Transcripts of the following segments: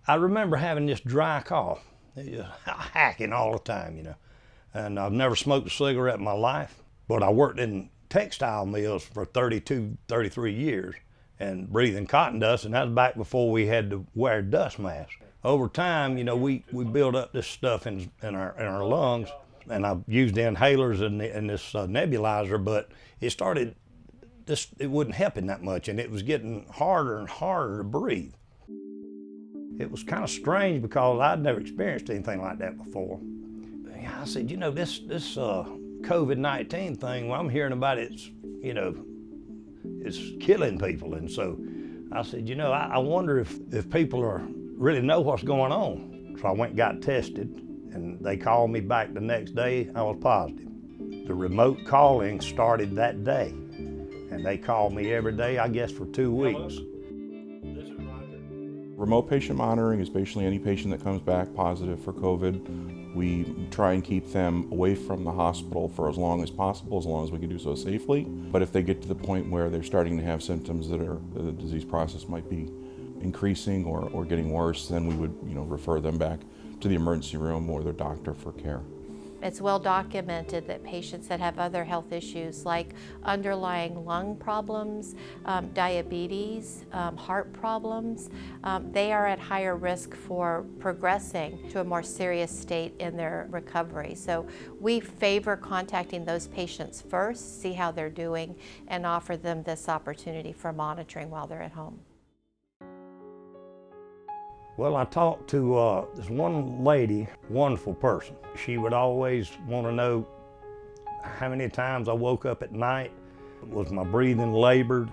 I remember having this dry cough, just hacking all the time, you know. And I've never smoked a cigarette in my life, but I worked in textile mills for 32, 33 years and breathing cotton dust, and that was back before we had to wear dust masks. Over time, you know, we build up this stuff in our lungs, and I've used the inhalers and this nebulizer, but it wasn't helping that much, and it was getting harder and harder to breathe. It was kind of strange because I'd never experienced anything like that before. I said, you know, this COVID-19 thing, well, I'm hearing about it's killing people. And so I said, you know, I wonder if people really know what's going on. So I went and got tested, and they called me back the next day. I was positive. The remote calling started that day, and they called me every day, I guess, for 2 weeks. This is Roger. Remote patient monitoring is basically any patient that comes back positive for COVID. We try and keep them away from the hospital for as long as possible, as long as we can do so safely. But if they get to the point where they're starting to have symptoms that the disease process might be increasing or getting worse, then we would refer them back to the emergency room or their doctor for care. It's well documented that patients that have other health issues like underlying lung problems, diabetes, heart problems, they are at higher risk for progressing to a more serious state in their recovery. So we favor contacting those patients first, see how they're doing, and offer them this opportunity for monitoring while they're at home. Well, I talked to this one lady, wonderful person. She would always want to know how many times I woke up at night. Was my breathing labored?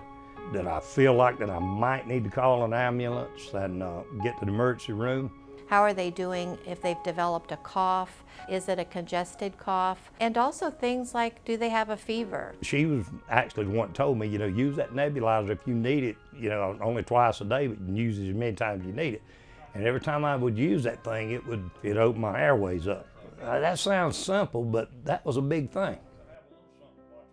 Did I feel like that I might need to call an ambulance and get to the emergency room? How are they doing if they've developed a cough? Is it a congested cough? And also things like, do they have a fever? She was actually the one that told me, you know, use that nebulizer if you need it, you know, only twice a day, but you can use it as many times as you need it. And every time I would use that thing, it'd open my airways up. That sounds simple, but that was a big thing.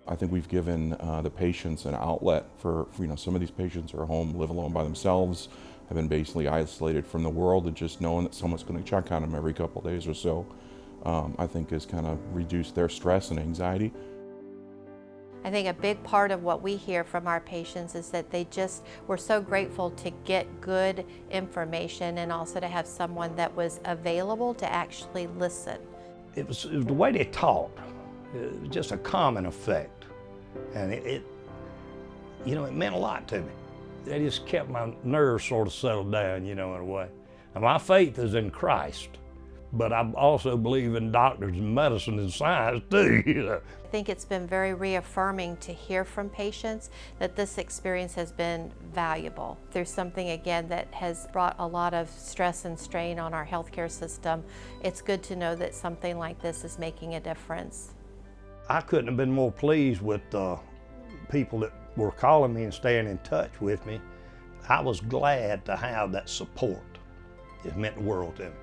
I think we've given the patients an outlet for some of these patients are home, live alone by themselves, have been basically isolated from the world, and just knowing that someone's going to check on them every couple of days or so, I think has kind of reduced their stress and anxiety. I think a big part of what we hear from our patients is that they just were so grateful to get good information and also to have someone that was available to actually listen. It was the way they talked. It was just a common effect. And it meant a lot to me. They just kept my nerves sort of settled down, in a way. And my faith is in Christ, but I also believe in doctors and medicine and science too, I think it's been very reaffirming to hear from patients that this experience has been valuable. There's something, again, that has brought a lot of stress and strain on our healthcare system. It's good to know that something like this is making a difference. I couldn't have been more pleased with the people that were calling me and staying in touch with me. I was glad to have that support. It meant the world to me.